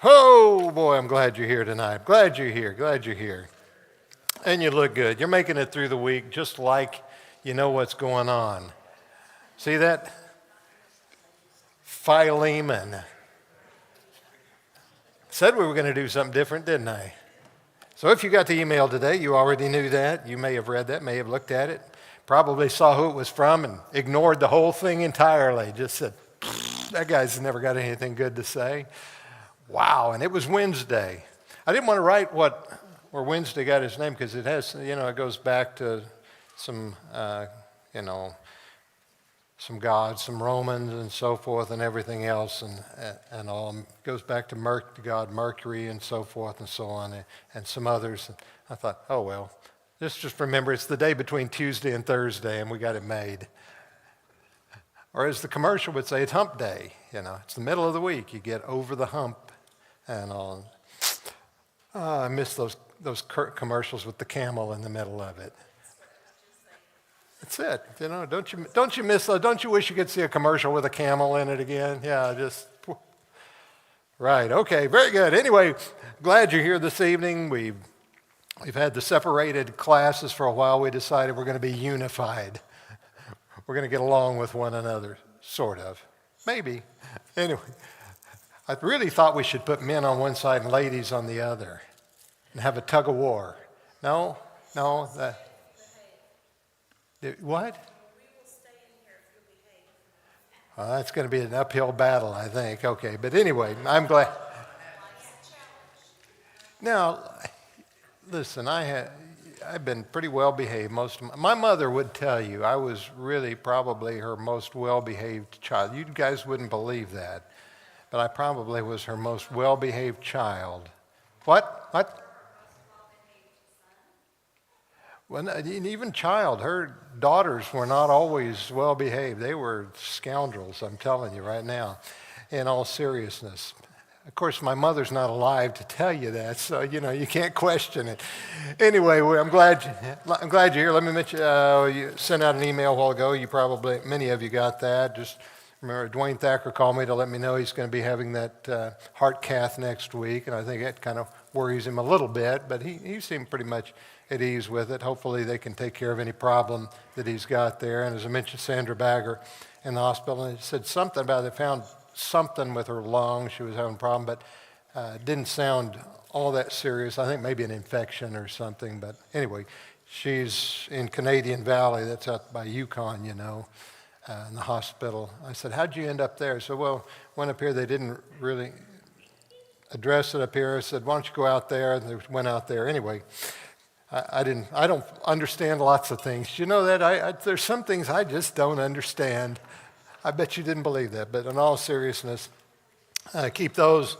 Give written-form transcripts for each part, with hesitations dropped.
Oh, boy, I'm glad you're here tonight. Glad you're here. Glad you're here. And you look good. You're making it through the week just like you know what's going on. See that? Philemon. Said we were going to do something different, didn't I? So if you got the email today, you already knew that. You may have read that, may have looked at it, probably saw who it was from and ignored the whole thing entirely. Just said, that guy's never got anything good to say. Wow, and it was Wednesday. I didn't want to write where Wednesday got his name because it has, it goes back to some, some gods, some Romans and so forth and everything else and all. It goes back to God Mercury and so forth and so on and some others. And I thought, oh, well, just remember it's the day between Tuesday and Thursday and we got it made. Or as the commercial would say, it's hump day. It's the middle of the week. You get over the hump and all. I miss those commercials with the camel in the middle of it. That's it. Don't you miss those? Don't you wish you could see a commercial with a camel in it again? Yeah, right. Okay, very good. Anyway, glad you're here this evening. We've had the separated classes for a while. We decided we're going to be unified. We're going to get along with one another, sort of. Maybe. Anyway, I really thought we should put men on one side and ladies on the other and have a tug of war. No, what? Well, that's going to be an uphill battle, I think. Okay, but anyway, I'm glad. Now, listen, I've been pretty well behaved most of my mother would tell you I was really probably her most well-behaved child. You guys wouldn't believe that, but I probably was her most well-behaved child. What? Well, even child, her daughters were not always well-behaved. They were scoundrels, I'm telling you right now, in all seriousness. Of course, my mother's not alive to tell you that, so, you can't question it. Anyway, I'm glad you're here. Let me mention, you sent out an email a while ago. Many of you got that. Just remember, Dwayne Thacker called me to let me know he's going to be having that heart cath next week, and I think that kind of worries him a little bit, but he seemed pretty much at ease with it. Hopefully they can take care of any problem that he's got there. And as I mentioned, Sandra Bagger in the hospital, and he said something about they found something with her lung. She was having a problem, but didn't sound all that serious. I think maybe an infection or something. But anyway, she's in Canadian Valley. That's out by Yukon, in the hospital. I said, how'd you end up there? So, well, went up here. They didn't really address it up here. I said, why don't you go out there? And they went out there. Anyway, I don't understand lots of things. You know that? There's some things I just don't understand. I bet you didn't believe that, but in all seriousness, keep those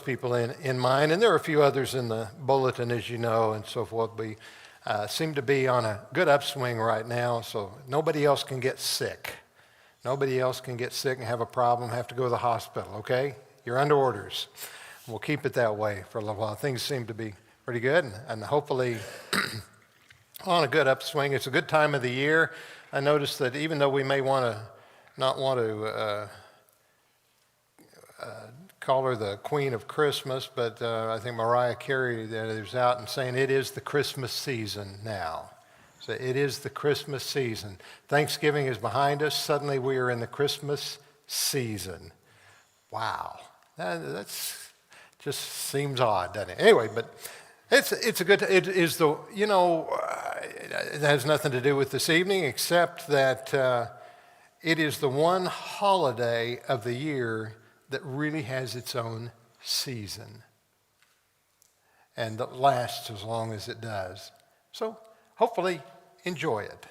people in mind. And there are a few others in the bulletin, as you know, and so forth. We seem to be on a good upswing right now, so nobody else can get sick. Nobody else can get sick and have a problem, have to go to the hospital, okay? You're under orders. We'll keep it that way for a little while. Things seem to be pretty good, and hopefully on a good upswing. It's a good time of the year. I noticed that even though we may not want to call her the Queen of Christmas, but I think Mariah Carey is out and saying it is the Christmas season now. So it is the Christmas season. Thanksgiving is behind us. Suddenly we are in the Christmas season. Wow. That's just seems odd, doesn't it? Anyway, but it has nothing to do with this evening except that it is the one holiday of the year that really has its own season and that lasts as long as it does. So hopefully enjoy it.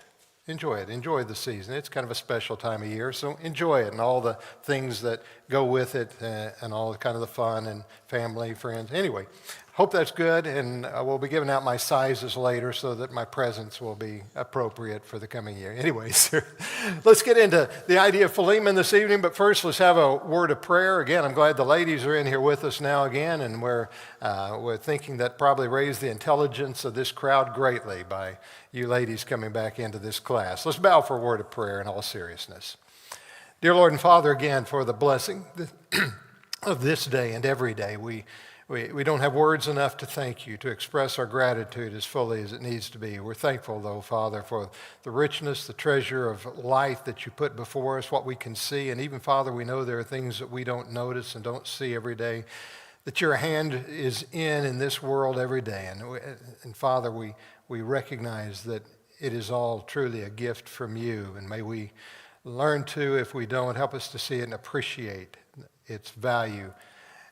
Enjoy the season. It's kind of a special time of year, so enjoy it and all the things that go with it and all kind of the fun and family, friends. Anyway, hope that's good, and we'll be giving out my sizes later so that my presents will be appropriate for the coming year. Anyways, let's get into the idea of Philemon this evening, but first let's have a word of prayer. Again, I'm glad the ladies are in here with us now again, and we're thinking that probably raised the intelligence of this crowd greatly by you ladies coming back into this class. Let's bow for a word of prayer in all seriousness. Dear Lord and Father, again, for the blessing of this day and every day. We don't have words enough to thank you, to express our gratitude as fully as it needs to be. We're thankful, though, Father, for the richness, the treasure of life that you put before us, what we can see. And even, Father, we know there are things that we don't notice and don't see every day, that your hand is in this world every day. And Father, we recognize that it is all truly a gift from you. And may we learn to, if we don't, help us to see it and appreciate its value.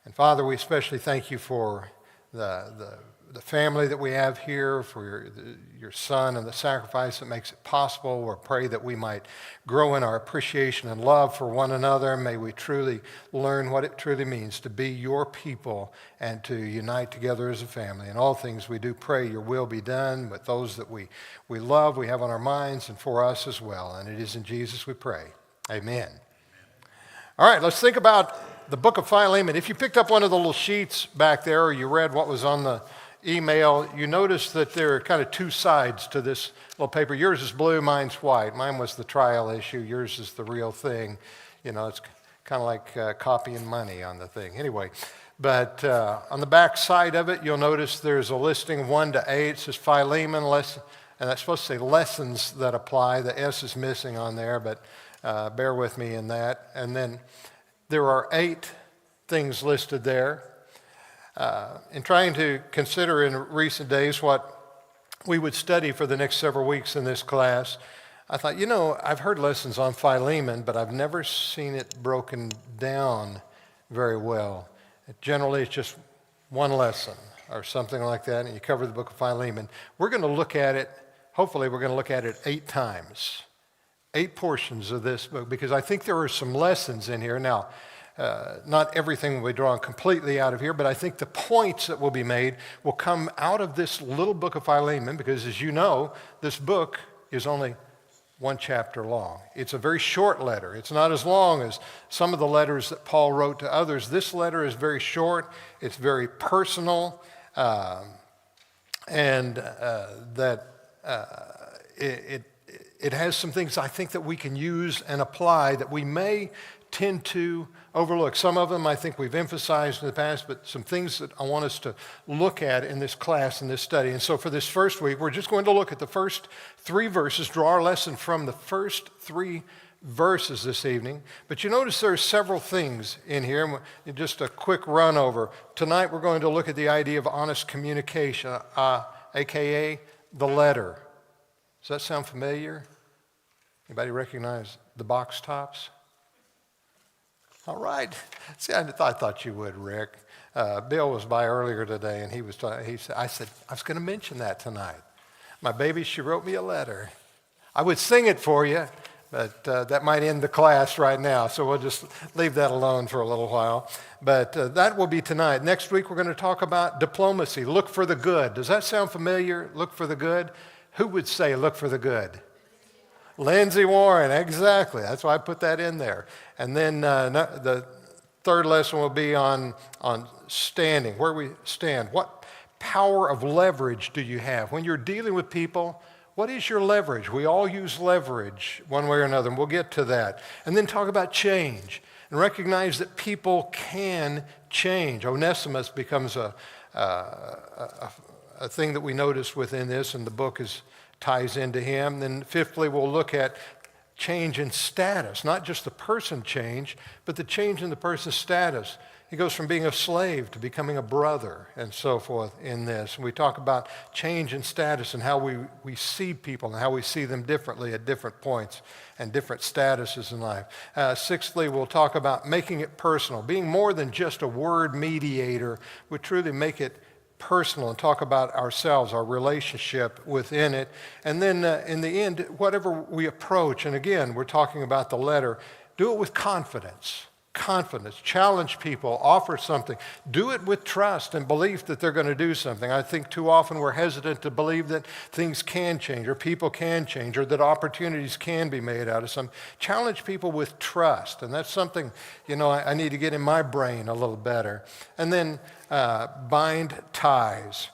And Father, we especially thank you for the family that we have here, for your son and the sacrifice that makes it possible. We pray that we might grow in our appreciation and love for one another. May we truly learn what it truly means to be your people and to unite together as a family. In all things we do pray your will be done with those that we love, we have on our minds, and for us as well. And it is in Jesus we pray. Amen. All right, let's think about the book of Philemon. If you picked up one of the little sheets back there, or you read what was on the email, you notice that there are kind of two sides to this little paper. Yours is blue, mine's white. Mine was the trial issue. Yours is the real thing. You know, it's kind of like copying money on the thing. Anyway, but on the back side of it, you'll notice there's a listing 1 to 8. It says Philemon, and that's supposed to say lessons that apply. The S is missing on there, but bear with me in that. And then there are 8 things listed there. In trying to consider in recent days what we would study for the next several weeks in this class, I thought, I've heard lessons on Philemon, but I've never seen it broken down very well. Generally, it's just one lesson or something like that, and you cover the book of Philemon. We're going to look at it, hopefully we're going to look at it 8 times. 8 portions of this book, because I think there are some lessons in here. Now, not everything will be drawn completely out of here, but I think the points that will be made will come out of this little book of Philemon, because as you know, this book is only 1 chapter long. It's a very short letter. It's not as long as some of the letters that Paul wrote to others. This letter is very short. It's very personal, it has some things I think that we can use and apply that we may tend to overlook. Some of them I think we've emphasized in the past, but some things that I want us to look at in this class, in this study. And so for this first week, we're just going to look at the first 3 verses, draw our lesson from the first 3 verses this evening. But you notice there are several things in here. Just a quick run over. Tonight we're going to look at the idea of honest communication, aka the letter. Does that sound familiar? Anybody recognize the box tops? All right. See, I thought you would, Rick. Bill was by earlier today, and I said, I was going to mention that tonight. My baby, she wrote me a letter. I would sing it for you, but that might end the class right now, so we'll just leave that alone for a little while. But that will be tonight. Next week, we're going to talk about diplomacy. Look for the good. Does that sound familiar? Look for the good? Who would say look for the good? Lindsay Warren, exactly. That's why I put that in there. And then the third lesson will be on standing, where we stand. What power of leverage do you have? When you're dealing with people, what is your leverage? We all use leverage one way or another, and we'll get to that. And then talk about change and recognize that people can change. Onesimus becomes a thing that we notice within this, and the book ties into him. Then fifthly, we'll look at change in status, not just the person change, but the change in the person's status. He goes from being a slave to becoming a brother and so forth in this. And we talk about change in status and how we see people and how we see them differently at different points and different statuses in life. Sixthly, we'll talk about making it personal, being more than just a word mediator. We truly make it personal and talk about ourselves, our relationship within it. And then in the end, whatever we approach, and again, we're talking about the letter, do it with confidence. Challenge people, offer something. Do it with trust and belief that they're going to do something. I think too often we're hesitant to believe that things can change or people can change or that opportunities can be made out of some. Challenge people with trust, and that's something, I need to get in my brain a little better. And then bind ties.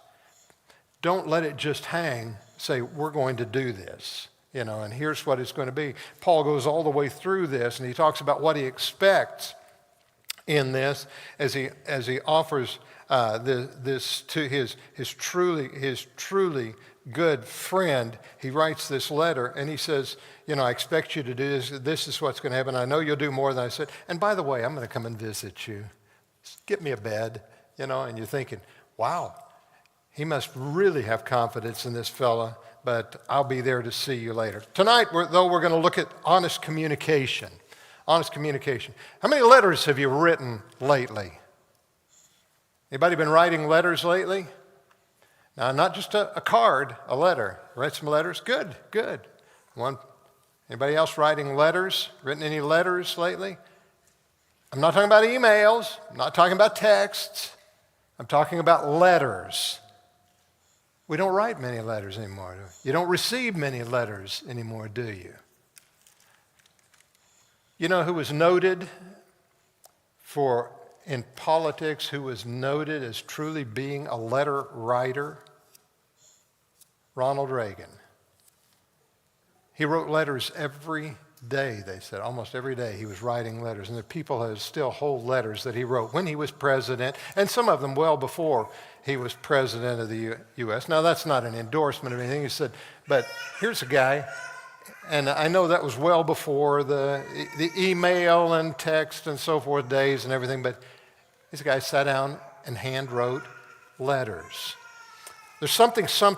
Don't let it just hang. Say, we're going to do this. And here's what it's going to be. Paul goes all the way through this, and he talks about what he expects in this as he offers this to his truly good friend. He writes this letter and he says, I expect you to do this. This is what's going to happen. I know you'll do more than I said. And by the way, I'm going to come and visit you. Get me a bed, and you're thinking, wow, he must really have confidence in this fella, but I'll be there to see you later. Tonight, we're going to look at honest communication. Honest communication. How many letters have you written lately? Anybody been writing letters lately? Now, not just a card, a letter. Write some letters? Good. Anybody else writing letters? Written any letters lately? I'm not talking about emails. I'm not talking about texts. I'm talking about letters. We don't write many letters anymore. You don't receive many letters anymore, do you? You know who was noted in politics, who was noted as truly being a letter writer? Ronald Reagan. He wrote letters every day, they said. Almost every day he was writing letters. And the people have still hold letters that he wrote when he was president, and some of them well before he was president of the U.S. Now, that's not an endorsement of anything. He said, but here's a guy. And I know that was well before the email and text and so forth days and everything, but this guy sat down and hand wrote letters. There's something special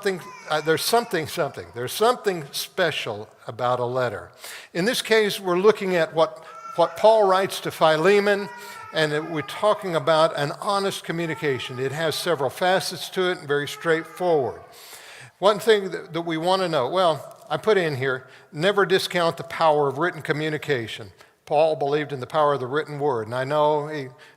about a letter. In this case, we're looking at what Paul writes to Philemon, and we're talking about an honest communication. It has several facets to it and very straightforward. One thing that we want to know, I put in here, never discount the power of written communication. Paul believed in the power of the written word. And I know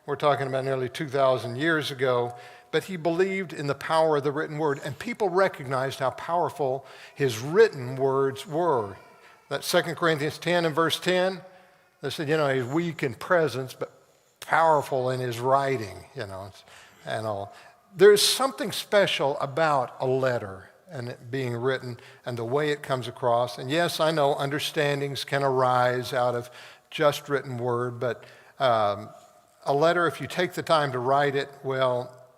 we're talking about nearly 2,000 years ago, but he believed in the power of the written word. And people recognized how powerful his written words were. That's 2 Corinthians 10 and verse 10. They said, he's weak in presence, but powerful in his writing, and all. There's something special about a letter and it being written and the way it comes across. And yes, I know understandings can arise out of just written word, but a letter, if you take the time to write it,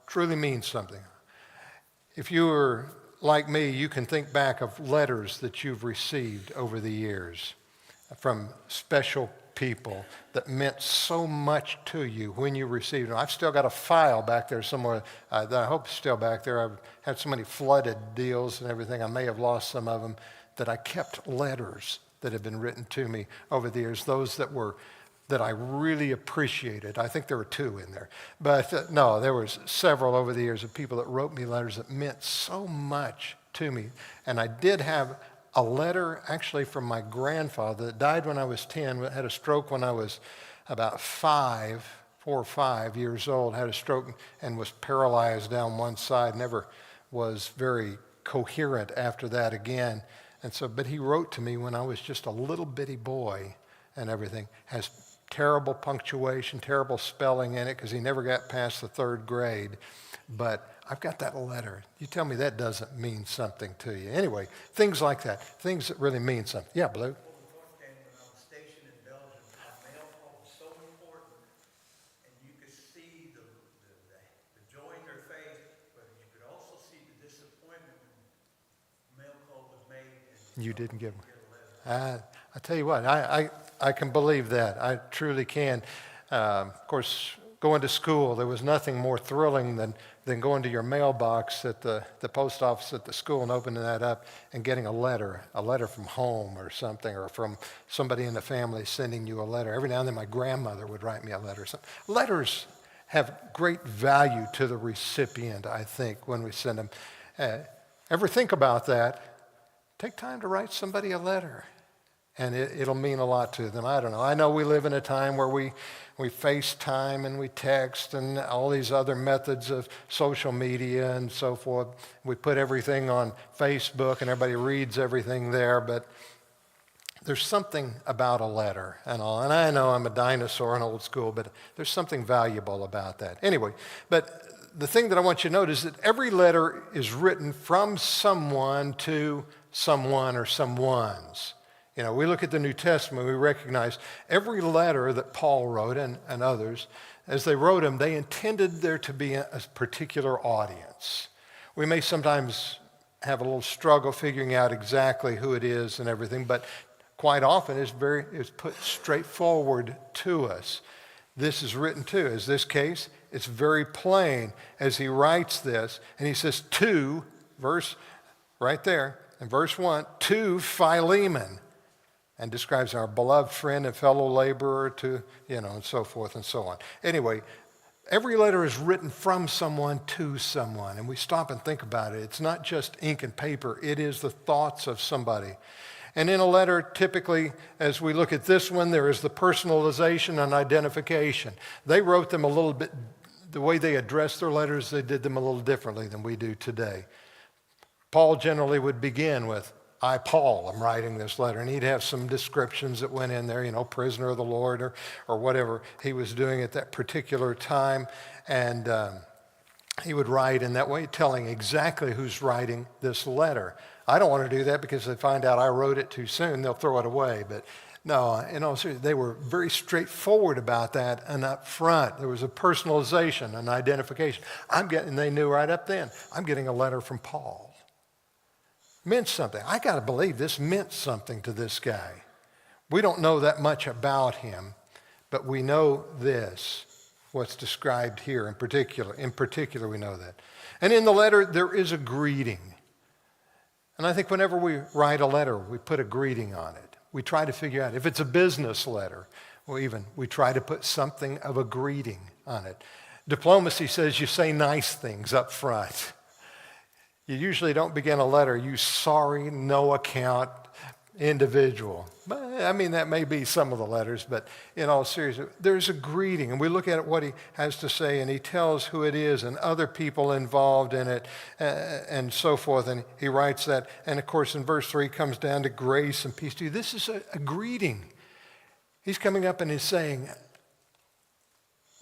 truly means something. If you were like me, you can think back of letters that you've received over the years from special people that meant so much to you when you received them. I've still got a file back there somewhere that I hope is still back there. I've had so many flooded deals and everything. I may have lost some of them, that I kept letters that have been written to me over the years, those that I really appreciated. I think there were 2 in there. But no, there was several over the years of people that wrote me letters that meant so much to me. And I did have a letter actually from my grandfather that died when I was 10, had a stroke when I was about 4 or 5 years old, had a stroke and was paralyzed down one side, never was very coherent after that again. And so, but he wrote to me when I was just a little bitty boy and everything. Has terrible punctuation, terrible spelling in it because he never got past the 3rd grade. But I've got that letter. You tell me that doesn't mean something to you. Anyway, things like that, things that really mean something. Yeah, Blue? When I was stationed in Belgium, a mail call was so important, and you could see the joy in their face, but you could also see the disappointment when mail call was made. And you didn't get one. I tell you what, I can believe that. I truly can. Of course, going to school, there was nothing more thrilling than going to your mailbox at the post office at the school and opening that up and getting a letter from home or something, or from somebody in the family sending you a letter. Every now and then my grandmother would write me a letter. Letters have great value to the recipient, I think, when we send them. Ever think about that? Take time to write somebody a letter, and it'll mean a lot to them. I don't know. I know we live in a time where we FaceTime and we text and all these other methods of social media and so forth. We put everything on Facebook and everybody reads everything there, but there's something about a letter and all. And I know I'm a dinosaur and old school, but there's something valuable about that. Anyway, but the thing that I want you to note is that every letter is written from someone to someone or someones. You know, we look at the New Testament, we recognize every letter that Paul wrote and others, as they wrote them, they intended there to be a particular audience. We may sometimes have a little struggle figuring out exactly who it is and everything, but quite often it's put straightforward to us. This is written to, as this case, it's very plain as he writes this, and he says to, verse right there, in verse 1, to Philemon, and describes our beloved friend and fellow laborer to, and so forth and so on. Anyway, every letter is written from someone to someone, and we stop and think about it. It's not just ink and paper. It is the thoughts of somebody. And in a letter, typically, as we look at this one, there is the personalization and identification. They wrote them a little bit, the way they addressed their letters, they did them a little differently than we do today. Paul generally would begin with, I, Paul, am writing this letter. And he'd have some descriptions that went in there, prisoner of the Lord or whatever he was doing at that particular time. And he would write in that way, telling exactly who's writing this letter. I don't want to do that because if they find out I wrote it too soon, they'll throw it away. But no, in all seriousness, they were very straightforward about that and up front. There was a personalization, an identification. And they knew right up then, I'm getting a letter from Paul. Meant something. I got to believe this meant something to this guy. We don't know that much about him, but we know this, what's described here in particular. In particular, we know that. And in the letter, there is a greeting. And I think whenever we write a letter, we put a greeting on it. We try to figure out, if it's a business letter, we try to put something of a greeting on it. Diplomacy says you say nice things up front. You usually don't begin a letter, you sorry, no account individual. I mean, that may be some of the letters, but in all seriousness, there's a greeting. And we look at what he has to say, and he tells who it is and other people involved in it and so forth. And he writes that. And of course, in verse 3, comes down to grace and peace to you. This is a greeting. He's coming up and he's saying,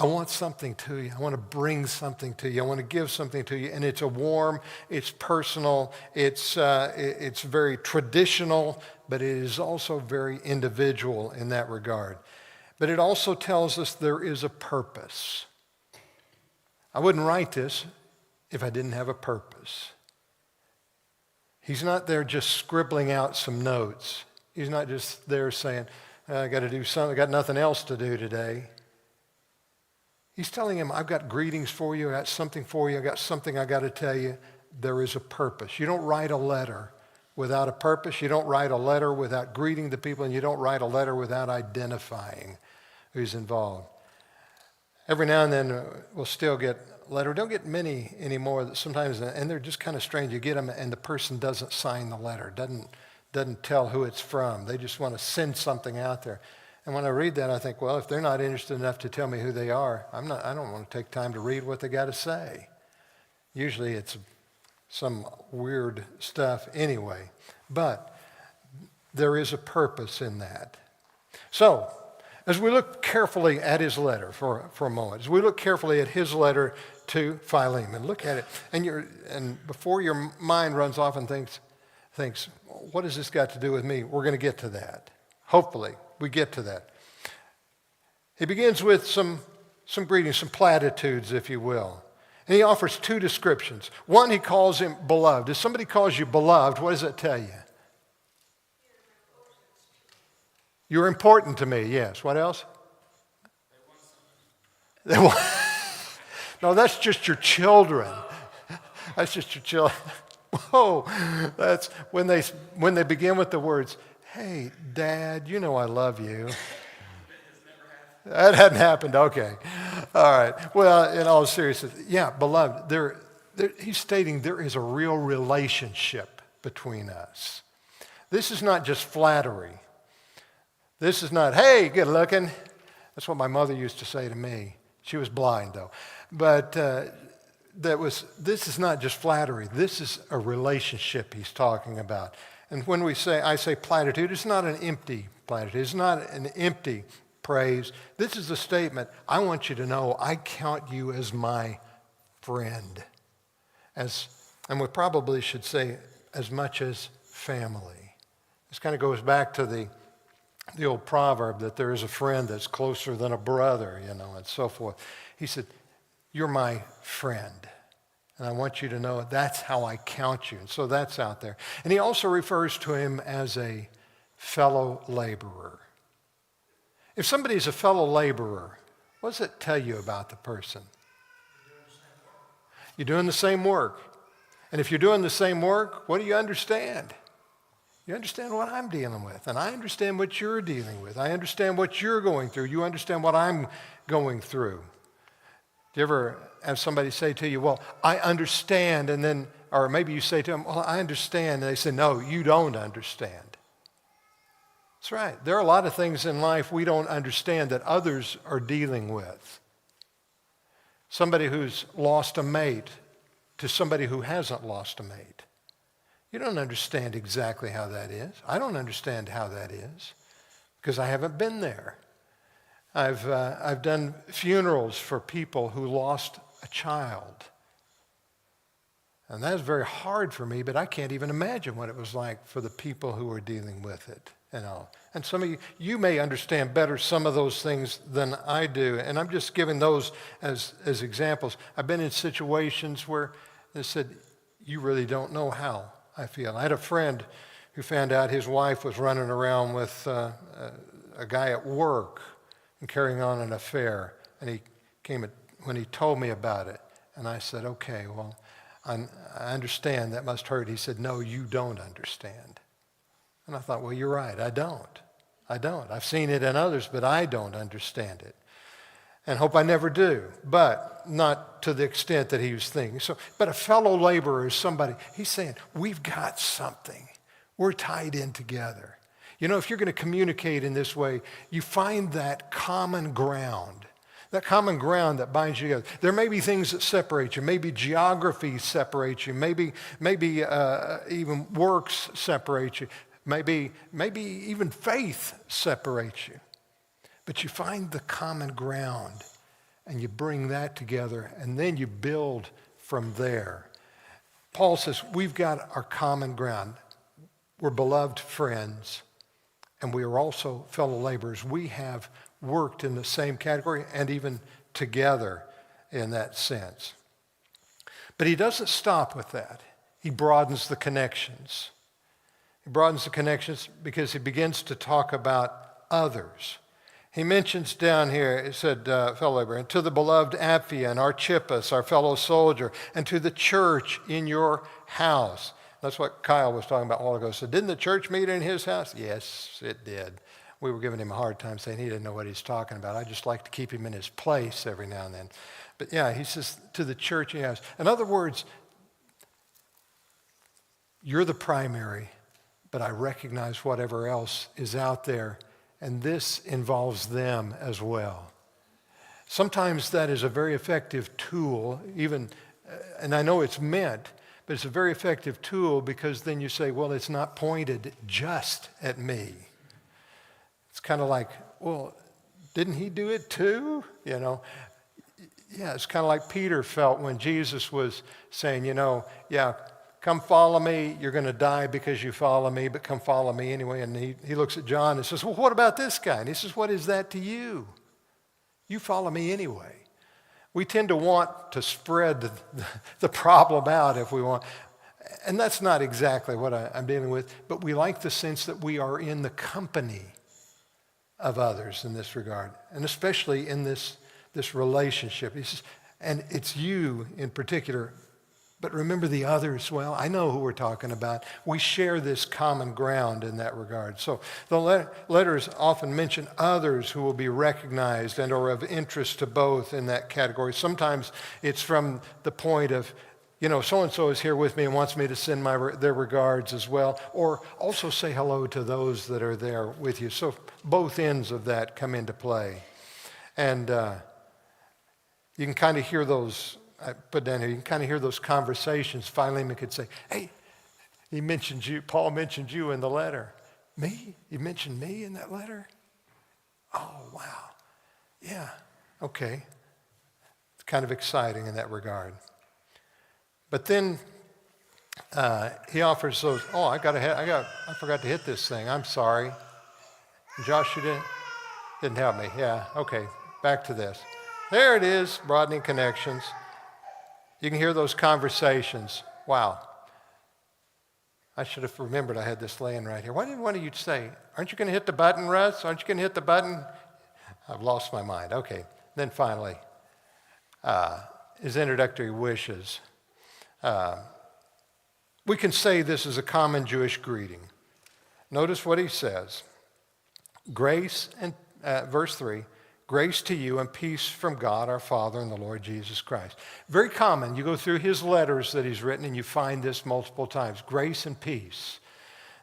I want something to you. I want to bring something to you. I want to give something to you. And it's a warm, it's personal, it's very traditional, but it is also very individual in that regard. But it also tells us there is a purpose. I wouldn't write this if I didn't have a purpose. He's not there just scribbling out some notes. He's not just there saying, I got to do something, I got nothing else to do today. He's telling him, I've got greetings for you, I got something for you, I got something I got to tell you. There is a purpose. You don't write a letter without a purpose. You don't write a letter without greeting the people, and you don't write a letter without identifying who's involved. Every now and then we'll still get a letter. We don't get many anymore sometimes, and they're just kind of strange. You get them and the person doesn't sign the letter, doesn't tell who it's from. They just want to send something out there. And when I read that, I think, well, if they're not interested enough to tell me who they are, I don't want to take time to read what they got to say. Usually it's some weird stuff anyway. But there is a purpose in that. So, as we look carefully at his letter for a moment, as we look carefully at his letter to Philemon, look at it, and before your mind runs off and thinks, what has this got to do with me? We're going to get to that. Hopefully, we get to that. He begins with some greetings, some platitudes, if you will. And he offers two descriptions. One, he calls him beloved. If somebody calls you beloved, what does that tell you? You're important to me, yes. What else? No, that's just your children. That's just your children. Whoa, that's when they begin with the words, hey, Dad, you know I love you. That hadn't happened. Okay. All right. Well, in all seriousness, yeah, beloved, he's stating there is a real relationship between us. This is not just flattery. This is not, hey, good looking. That's what my mother used to say to me. She was blind, though. But this is not just flattery. This is a relationship he's talking about. And when I say platitude, it's not an empty platitude. It's not an empty praise. This is a statement. I want you to know I count you as my friend. And we probably should say as much as family. This kind of goes back to the the old proverb that there is a friend that's closer than a brother, and so forth. He said, you're my friend. And I want you to know that's how I count you. And so that's out there. And he also refers to him as a fellow laborer. If somebody's a fellow laborer, what does it tell you about the person? You're doing the same work. And if you're doing the same work, what do you understand? You understand what I'm dealing with, and I understand what you're dealing with. I understand what you're going through. You understand what I'm going through. Do you ever have somebody say to you, well, I understand, and then, or maybe you say to them, well, I understand, and they say, no, you don't understand. That's right. There are a lot of things in life we don't understand that others are dealing with. Somebody who's lost a mate to somebody who hasn't lost a mate. You don't understand exactly how that is. I don't understand how that is because I haven't been there. I've done funerals for people who lost a child. And that is very hard for me, but I can't even imagine what it was like for the people who were dealing with it. And some of you may understand better some of those things than I do. And I'm just giving those as examples. I've been in situations where they said, you really don't know how I feel. I had a friend who found out his wife was running around with a guy at work and carrying on an affair. And he came when he told me about it. And I said, okay, well, I understand that must hurt. He said, no, you don't understand. And I thought, well, you're right. I don't. I've seen it in others, but I don't understand it. And hope I never do, but not to the extent that he was thinking. But a fellow laborer is somebody, he's saying, we've got something. We're tied in together. If you're going to communicate in this way, you find that common ground that binds you together. There may be things that separate you. Maybe geography separates you. Maybe even works separate you. Maybe even faith separates you. But you find the common ground and you bring that together and then you build from there. Paul says, we've got our common ground. We're beloved friends and we are also fellow laborers. We have worked in the same category and even together in that sense. But he doesn't stop with that. He broadens the connections. He broadens the connections because he begins to talk about others. He mentions down here, it said, fellow laborer, and to the beloved Apphia and Archippus, our fellow soldier, and to the church in your house. That's what Kyle was talking about a while ago. So didn't the church meet in his house? Yes, it did. We were giving him a hard time saying he didn't know what he's talking about. I just like to keep him in his place every now and then. But yeah, he says to the church in your house. In other words, you're the primary, but I recognize whatever else is out there. And this involves them as well. Sometimes that is a very effective tool, and I know it's meant, but it's a very effective tool because then you say, well, it's not pointed just at me. It's kind of like, well, didn't he do it too? Yeah, it's kind of like Peter felt when Jesus was saying, come follow me. You're going to die because you follow me, but come follow me anyway. And he looks at John and says, well, what about this guy? And he says, what is that to you? You follow me anyway. We tend to want to spread the problem out if we want. And that's not exactly what I'm dealing with, but we like the sense that we are in the company of others in this regard, and especially in this relationship. He says, and it's you in particular. But remember the others well. I know who we're talking about. We share this common ground in that regard. So the letters often mention others who will be recognized and or of interest to both in that category. Sometimes it's from the point of, so-and-so is here with me and wants me to send their regards as well. Or also say hello to those that are there with you. So both ends of that come into play. And you can kind of hear those. I put down here, you can kind of hear those conversations. Philemon could say, hey, Paul mentioned you in the letter. Me? You mentioned me in that letter? Oh, wow. Yeah, okay. It's kind of exciting in that regard. But then he offers those, I forgot to hit this thing. I'm sorry. Josh, you didn't help me. Yeah, okay. Back to this. There it is, broadening connections. You can hear those conversations. Wow. I should have remembered I had this laying right here. Why didn't one of you say, aren't you going to hit the button, Russ? Aren't you going to hit the button? I've lost my mind. Okay. Then finally, his introductory wishes. We can say this is a common Jewish greeting. Notice what he says. Grace, and verse 3, grace to you and peace from God our Father and the Lord Jesus Christ. Very common. You go through his letters that he's written and you find this multiple times. Grace and peace.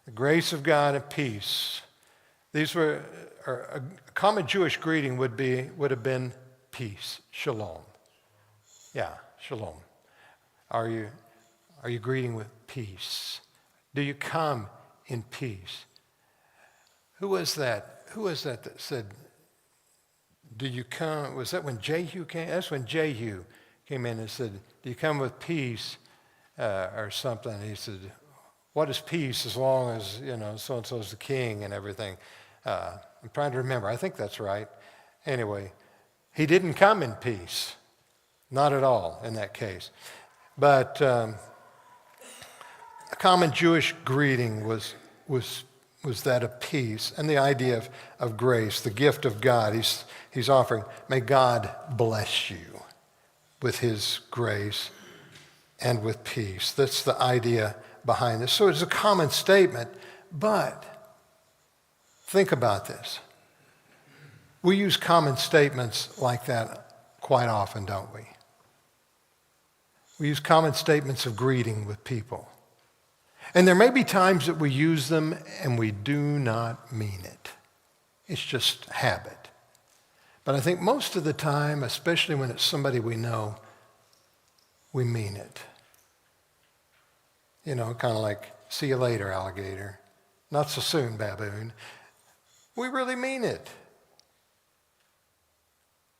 The grace of God and peace. These were, a common Jewish greeting would have been peace, shalom. Yeah, shalom. Are you greeting with peace? Do you come in peace? Who was that? Who was that said, do you come? Was that when Jehu came? That's when Jehu came in and said, do you come with peace or something? And he said, what is peace as long as, so-and-so is the king and everything? I'm trying to remember. I think that's right. Anyway, he didn't come in peace. Not at all in that case. But a common Jewish greeting was that of peace and the idea of grace, the gift of God. He's offering, may God bless you with his grace and with peace. That's the idea behind this. So it's a common statement, but think about this. We use common statements like that quite often, don't we? We use common statements of greeting with people. And there may be times that we use them and we do not mean it. It's just habit. But I think most of the time, especially when it's somebody we know, we mean it. Kind of like, see you later, alligator. Not so soon, baboon. We really mean it.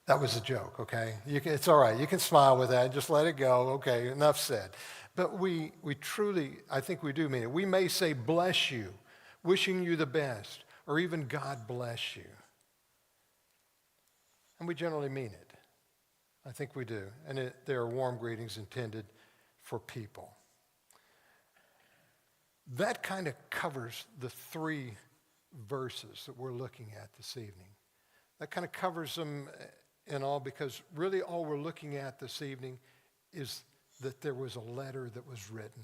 That was a joke, okay? It's all right. You can smile with that. Just let it go. Okay, enough said. But we truly, I think we do mean it. We may say, bless you, wishing you the best, or even God bless you. And we generally mean it. I think we do. And there are warm greetings intended for people. That kind of covers the 3 verses that we're looking at this evening. That kind of covers them in all, because really all we're looking at this evening is that there was a letter that was written.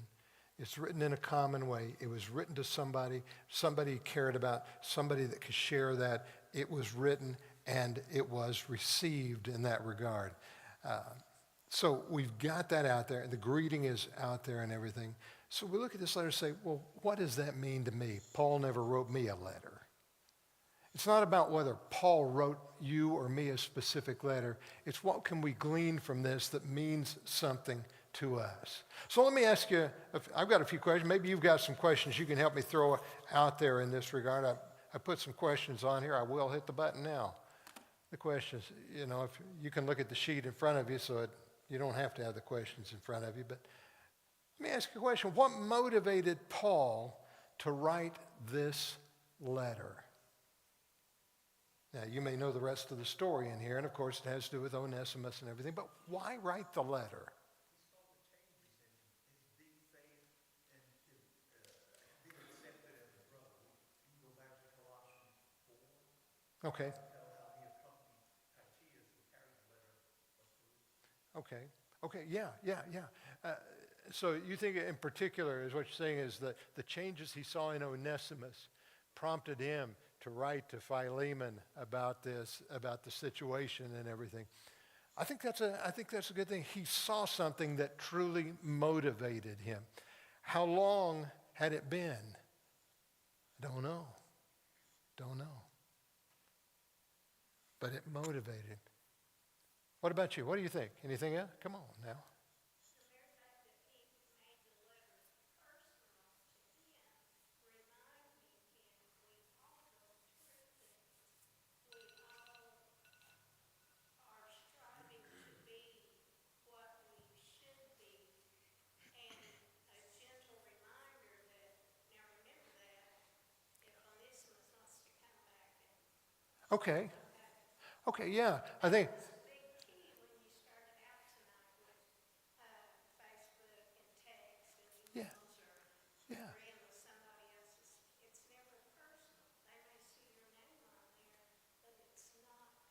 It's written in a common way. It was written to somebody he cared about, somebody that could share that. It was written and it was received in that regard. So we've got that out there, and the greeting is out there and everything. So we look at this letter and say, well, what does that mean to me? Paul never wrote me a letter. It's not about whether Paul wrote you or me a specific letter. It's what can we glean from this that means something to us. So let me ask you, I've got a few questions. Maybe you've got some questions you can help me throw out there in this regard. I put some questions on here. I will hit the button now. The questions, if you can look at the sheet in front of you, so you don't have to have the questions in front of you. But let me ask you a question. What motivated Paul to write this letter? Now, you may know the rest of the story in here, and of course it has to do with Onesimus and everything, but why write the letter? Okay. Okay, yeah. So you think in particular, is what you're saying is that the changes he saw in Onesimus prompted him to write to Philemon about this, about the situation and everything. I think that's a good thing. He saw something that truly motivated him. How long had it been? Don't know. But it motivated. What about you? What do you think? Anything else? Come on now. Okay. Okay, yeah. I think, It's a big key when you started out tonight with Facebook and text and yeah, emails or yeah. agreeing with somebody else's. It's never personal. They may see your name on there, but it's not a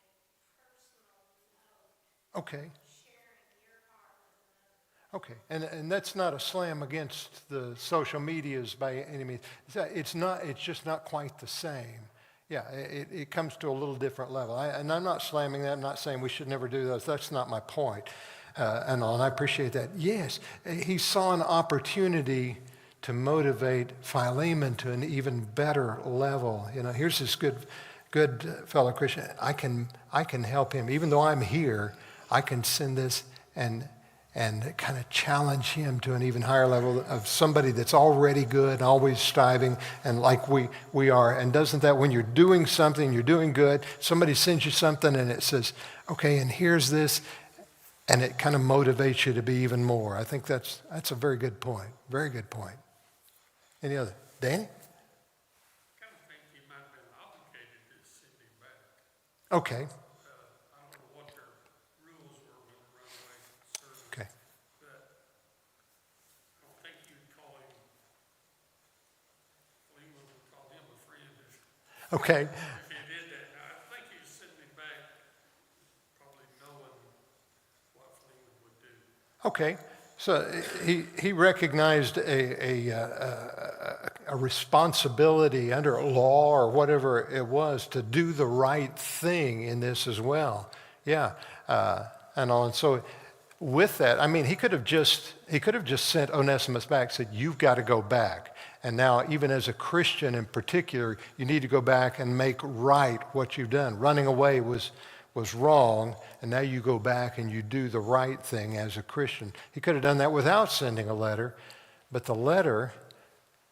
personal note Okay. sharing your heart with another. Okay, and that's not a slam against the social medias by any means. It's not. It's just not quite the same. Yeah, it comes to a little different level. And I'm not slamming that. I'm not saying we should never do those. That's not my point. And I appreciate that. Yes, he saw an opportunity to motivate Philemon to an even better level. You know, here's this good fellow Christian. I can help him, even though I'm here. I can send this and kind of challenge him to an even higher level of somebody that's already good, always striving, and like we are. And doesn't that, when you're doing something, you're doing good, somebody sends you something and it says, okay, and here's this, and it kind of motivates you to be even more. I think that's a very good point. Very good point. Any other? Danny? I kind of think he might have been obligated to send him back. Okay. I don't know what their rules were when the runaway service, Okay. but I don't think you'd call him, Philemon would call him a friend Okay. if he did that. Now, I think he was sending him back probably knowing what Philemon would do. Okay, so he recognized a responsibility under law or whatever it was to do the right thing in this as well. Yeah, and so with that, I mean, he could have just sent Onesimus back, said, "You've got to go back." And now, even as a Christian in particular, you need to go back and make right what you've done. Running away was wrong, and now you go back and you do the right thing as a Christian. He could have done that without sending a letter, but the letter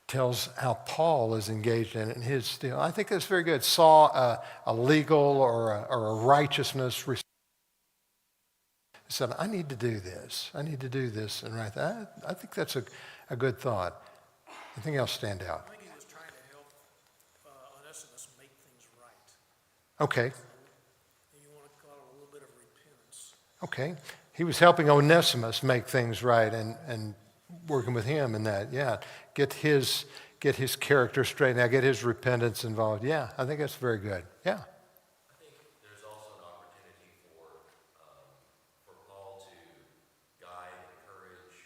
tells how Paul is engaged in it and his deal. I think that's very good. Saw a legal or a righteousness. Said, I need to do this. I need to do this and right that. I think that's a good thought. Anything else stand out? I think he was trying to help Onesimus make things right. Okay. And you want to call it a little bit of repentance. Okay. He was helping Onesimus make things right and working with him in that. Yeah. Get his character straightened out, get his repentance involved. Yeah, I think that's very good. Yeah. I think there's also an opportunity for Paul to guide, encourage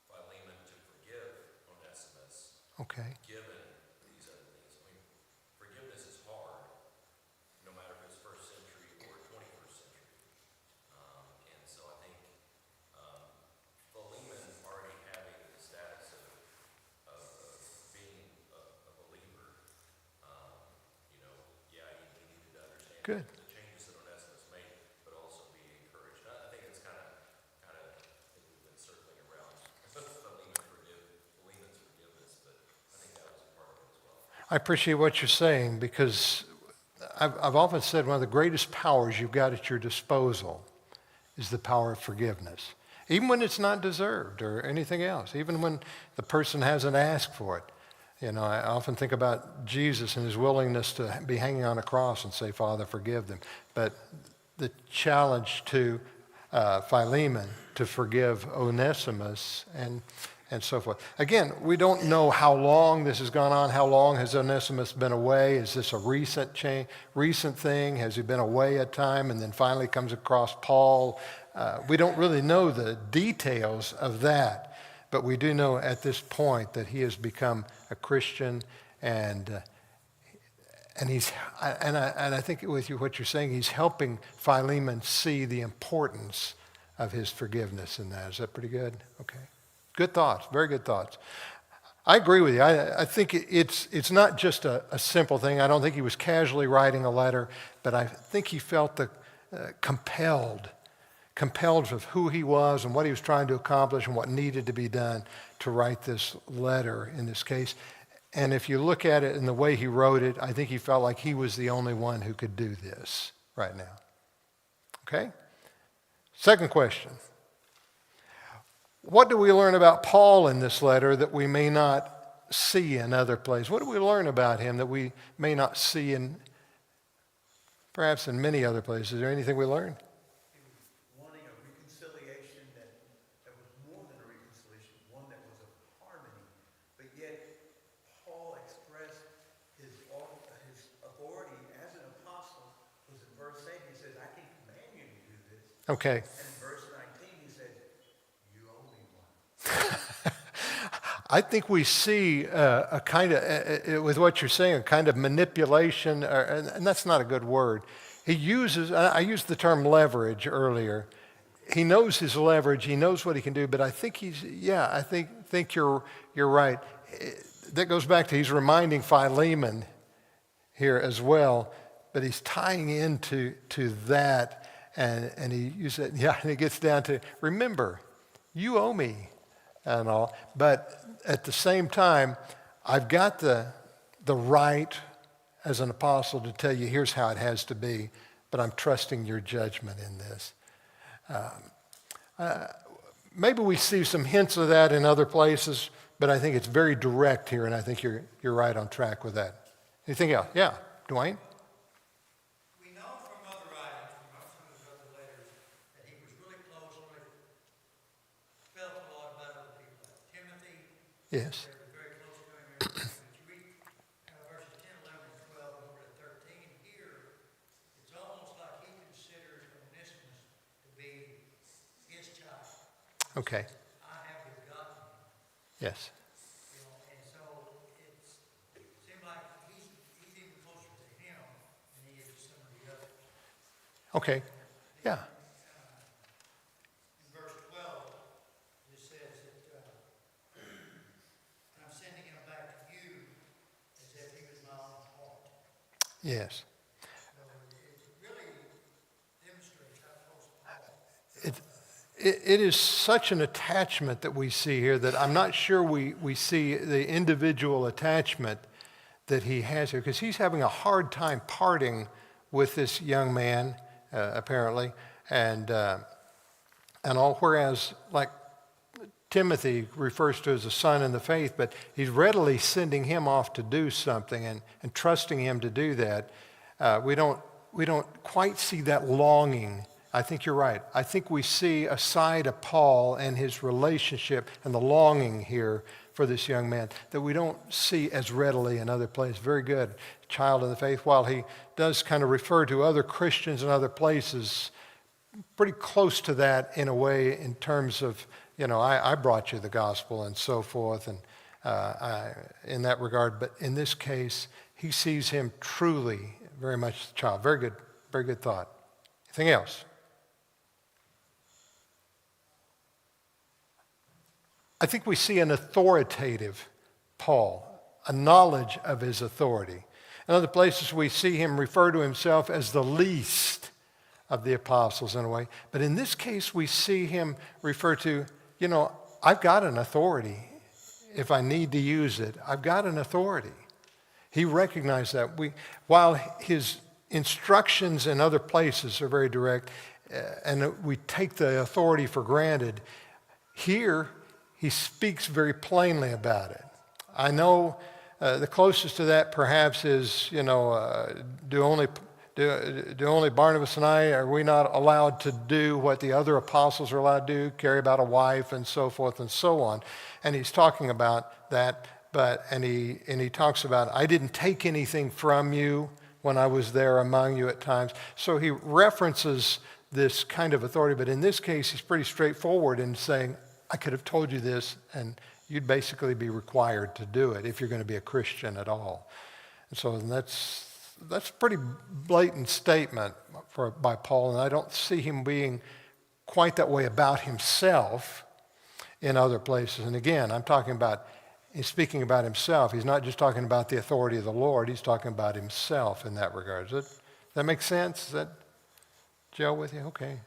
Philemon to forgive Onesimus, Okay. given these other things. I mean, forgiveness is hard, no matter if it's first century or 21st century. And so I think Philemon already having the status of being a believer, yeah, he needed to understand Good. the changes that Onesimus made, but also be encouraged. I think it's kind of, I think we've been circling around Philemon's forgiveness, but I think that was a part of it as well. I appreciate what you're saying because I've often said one of the greatest powers you've got at your disposal is the power of forgiveness. Even when it's not deserved or anything else, even when the person hasn't asked for it. You know, I often think about Jesus and his willingness to be hanging on a cross and say, Father, forgive them. But the challenge to Philemon to forgive Onesimus and so forth. Again, we don't know how long this has gone on. How long has Onesimus been away? Is this a recent thing? Has he been away a time and then finally comes across Paul? We don't really know the details of that. But we do know at this point that he has become a Christian, and I think with you, what you're saying, he's helping Philemon see the importance of his forgiveness in that. Is that pretty good? Okay, good thoughts, very good thoughts. I agree with you. I think it's not just a simple thing. I don't think he was casually writing a letter, but I think he felt compelled of who he was and what he was trying to accomplish and what needed to be done to write this letter in this case. And if you look at it in the way he wrote it, I think he felt like he was the only one who could do this right now. Okay? Second question. What do we learn about Paul in this letter that we may not see in other places? What do we learn about him that we may not see in perhaps in many other places. Is there anything we learned? Wanting a reconciliation that was more than a reconciliation, one that was of harmony. But yet, Paul expressed his authority as an apostle, was in verse 8, he says, I can command you to do this. Okay. And in verse 19, he says, you owe me one. I think we see a kind of, with what you're saying, a kind of manipulation, and that's not a good word. He uses, I used the term leverage earlier. He knows his leverage. He knows what he can do, but I think I think you're right. That goes back to, he's reminding Philemon here as well, but he's tying into that, and he uses it, and it gets down to, remember, you owe me and all, but at the same time, I've got the right as an apostle to tell you, here's how it has to be, but I'm trusting your judgment in this. Maybe we see some hints of that in other places, but I think it's very direct here, and I think you're right on track with that. Anything else? Yeah, Dwayne? We know from other writings, from some of his other letters, that he was really close and really felt a lot about other people. Timothy, Yes. they were very close to him. If you read verses 10, 11, and 12, and over to 13 here, it's almost like he considers Onesimus to be his child. Okay. I have begotten him. Yes. You know, and so it seems like he's even closer to him than he is to some of the others. Okay. Yeah. In verse 12, it says that I'm sending him back to you as if he was my own heart. Yes. So it really demonstrates how close Paul It is such an attachment that we see here that I'm not sure we see the individual attachment that he has here, because he's having a hard time parting with this young man, apparently, and all, whereas like Timothy refers to as a son in the faith, but he's readily sending him off to do something and trusting him to do that. We don't quite see that longing. I think you're right. I think we see a side of Paul and his relationship and the longing here for this young man that we don't see as readily in other places. Very good. Child in the faith, while he does kind of refer to other Christians in other places, pretty close to that in a way in terms of, I brought you the gospel and so forth, and in that regard. But in this case, he sees him truly very much the child. Very good thought. Anything else? I think we see an authoritative Paul, a knowledge of his authority. In other places, we see him refer to himself as the least of the apostles in a way. But in this case, we see him refer to, I've got an authority. If I need to use it, I've got an authority. He recognized that. While his instructions in other places are very direct, and we take the authority for granted, here he speaks very plainly about it. I know the closest to that perhaps is, do only Barnabas and I, are we not allowed to do what the other apostles are allowed to do, carry about a wife and so forth and so on. And he's talking about that, and he talks about, I didn't take anything from you when I was there among you at times. So he references this kind of authority, but in this case, he's pretty straightforward in saying, I could have told you this, and you'd basically be required to do it if you're going to be a Christian at all. And so that's a pretty blatant statement by Paul, and I don't see him being quite that way about himself in other places. And again, he's speaking about himself. He's not just talking about the authority of the Lord, he's talking about himself in that regard. Does that make sense? Does that gel with you? Okay,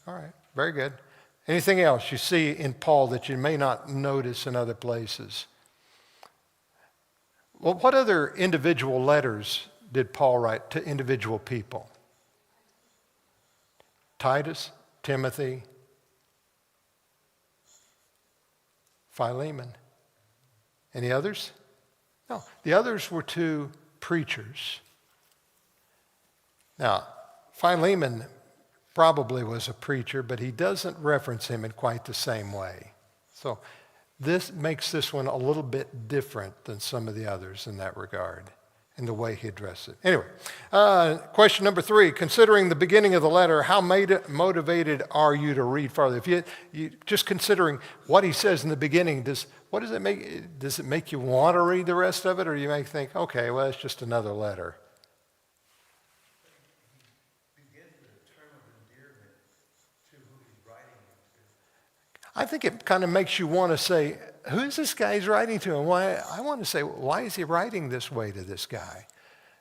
all right, very good. Anything else you see in Paul that you may not notice in other places? Well, what other individual letters did Paul write to individual people? Titus, Timothy, Philemon. Any others? No. The others were to preachers. Now, Philemon probably was a preacher, but he doesn't reference him in quite the same way. So this makes this one a little bit different than some of the others in that regard, in the way he addressed it. Anyway, question number 3, considering the beginning of the letter, how motivated are you to read farther? If you just considering what he says in the beginning, does it make you want to read the rest of it, or you may think, okay, well, it's just another letter? Begins with a term of endearment to who he's writing it to. I think it kind of makes you want to say, who is this guy he's writing to? And why? I want to say, why is he writing this way to this guy?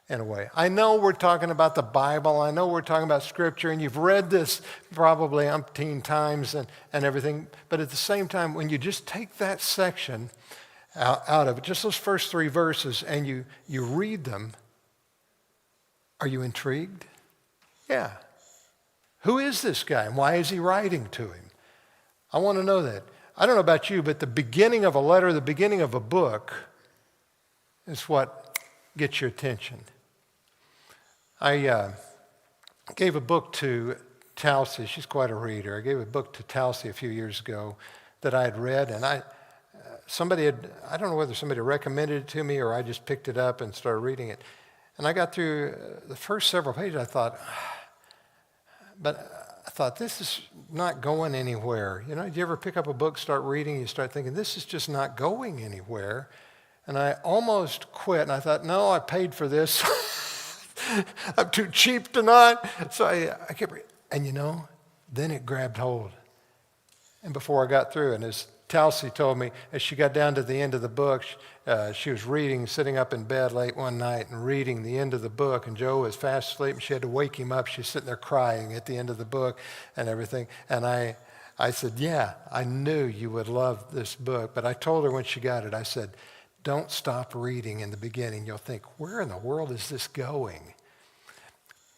In a way. I know we're talking about the Bible. I know we're talking about Scripture, and you've read this probably umpteen times and everything. But at the same time, when you just take that section out of it, just those first 3 verses, and you read them, are you intrigued? Yeah. Who is this guy, and why is he writing to him? I want to know that. I don't know about you, but the beginning of a letter, the beginning of a book is what gets your attention. I gave a book to Talcy. She's quite a reader. I gave a book to Talcy a few years ago that I had read, and I don't know whether somebody recommended it to me or I just picked it up and started reading it. And I got through the first several pages. I thought, this is not going anywhere. You know, do you ever pick up a book, start reading, you start thinking, this is just not going anywhere? And I almost quit, and I thought, no, I paid for this. I'm too cheap to not. So I kept reading. And you know, then it grabbed hold. And before I got through, and as Talcy told me, as she got down to the end of the book, she was reading, sitting up in bed late one night and reading the end of the book, and Joe was fast asleep, and she had to wake him up. She was sitting there crying at the end of the book and everything. And I said, yeah, I knew you would love this book. But I told her when she got it, I said, don't stop reading in the beginning. You'll think, where in the world is this going?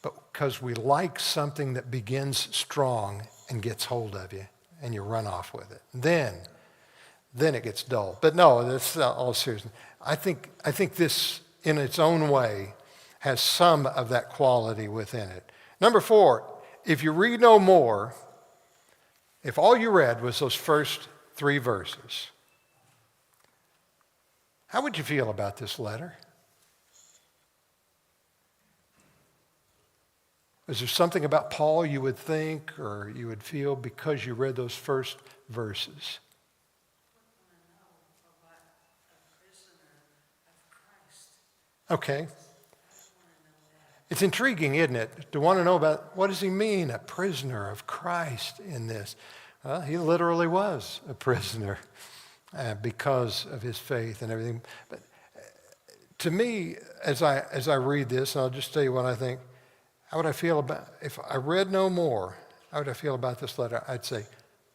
But because we like something that begins strong and gets hold of you, and you run off with it. Then it gets dull. But no, that's all serious. I think this, in its own way, has some of that quality within it. Number 4, if you read no more, if all you read was those first 3 verses, how would you feel about this letter? Is there something about Paul you would think or you would feel because you read those first verses? Okay. It's intriguing, isn't it, to want to know about what does he mean, a prisoner of Christ in this? Well, he literally was a prisoner because of his faith and everything. But to me, as I read this, and I'll just tell you what I think, how would I feel about, if I read no more, how would I feel about this letter? I'd say,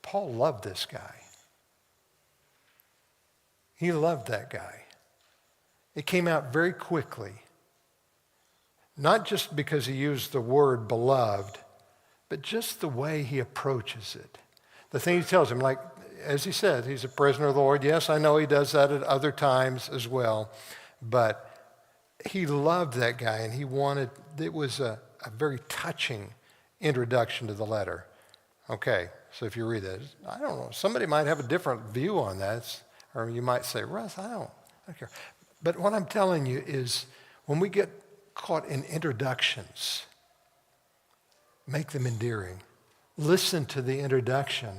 Paul loved this guy. He loved that guy. It came out very quickly. Not just because he used the word beloved, but just the way he approaches it. The thing he tells him, like, as he said, he's a prisoner of the Lord. Yes, I know he does that at other times as well. But he loved that guy, and it was a very touching introduction to the letter. Okay, so if you read that, I don't know, somebody might have a different view on that, or you might say, Russ, I don't care. But what I'm telling you is when we get caught in introductions, make them endearing. Listen to the introduction.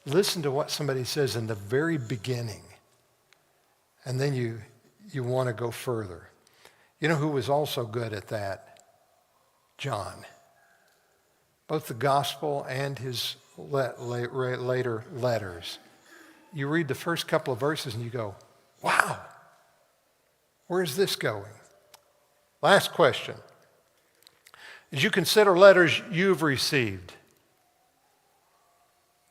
Listen to what somebody says in the very beginning. And then you want to go further. You know who was also good at that? John. Both the gospel and his later letters. You read the first couple of verses and you go, wow, where's this going? Last question. As you consider letters you've received,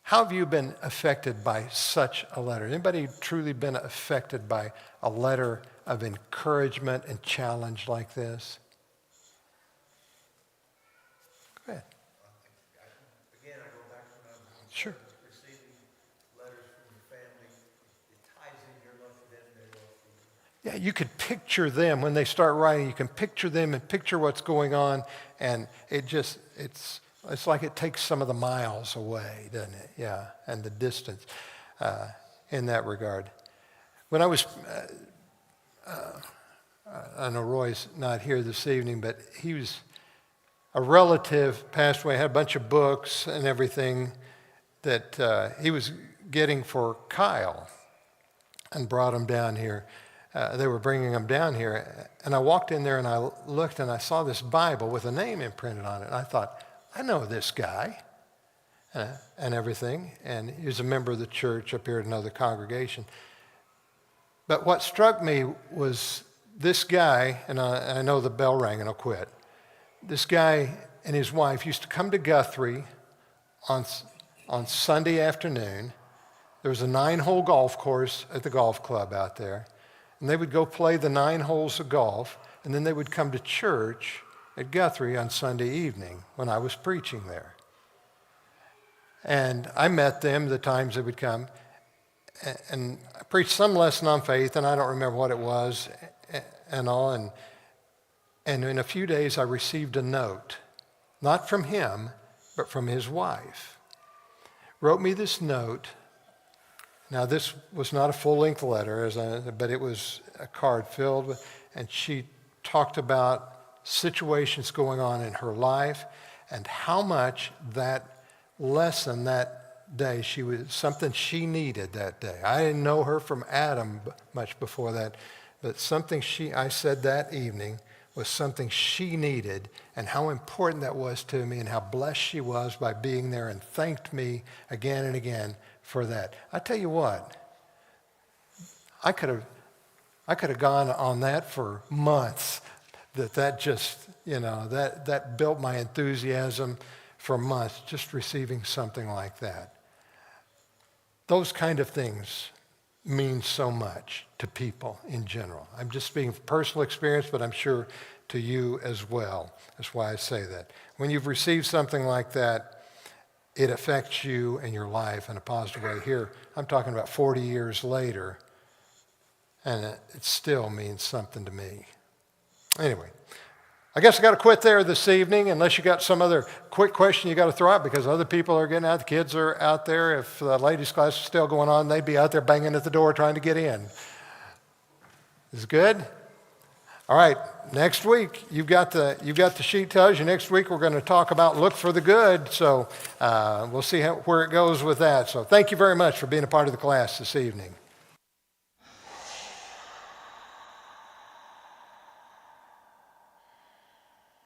how have you been affected by such a letter? Anybody truly been affected by a letter of encouragement and challenge like this? Go ahead. Again, I go back to when I was Sure. receiving letters from your family. It ties in your love for them, their love for you. Yeah, you could picture them when they start writing. You can picture them and picture what's going on, and it's like it takes some of the miles away, doesn't it? Yeah, and the distance in that regard. When I was, I know Roy's not here this evening, but he was a relative passed away, had a bunch of books and everything that he was getting for Kyle, and brought him down here. They were bringing him down here, and I walked in there and I looked and I saw this Bible with a name imprinted on it. And I thought, I know this guy and everything. And he was a member of the church up here at another congregation. But what struck me was this guy, and I know the bell rang and I'll quit. This guy and his wife used to come to Guthrie on Sunday afternoon. There was a 9-hole golf course at the golf club out there. And they would go play the 9 holes of golf, and then they would come to church at Guthrie on Sunday evening when I was preaching there. And I met them the times they would come, and I preached some lesson on faith, and I don't remember what it was and all. And in a few days, I received a note, not from him, but from his wife. Wrote me this note. Now, this was not a full-length letter, but it was a card filled with, and she talked about situations going on in her life and how much that lesson that day, something she needed that day. I didn't know her from Adam much before that, but something I said that evening was something she needed, and how important that was to me, and how blessed she was by being there, and thanked me again and again for that. I tell you what, I could have gone on that for months. That just, that built my enthusiasm for months, just receiving something like that. Those kind of things mean so much to people in general. I'm just speaking from personal experience, but I'm sure to you as well. That's why I say that. When you've received something like that, it affects you and your life in a positive way. Here, I'm talking about 40 years later, and it still means something to me. Anyway, I guess I got to quit there this evening, unless you got some other quick question you got to throw out, because other people are getting out. The kids are out there. If the ladies' class is still going on, they'd be out there banging at the door trying to get in. Is it good? All right, next week, you've got the sheet tells you next week we're going to talk about look for the good. So we'll see where it goes with that. So thank you very much for being a part of the class this evening.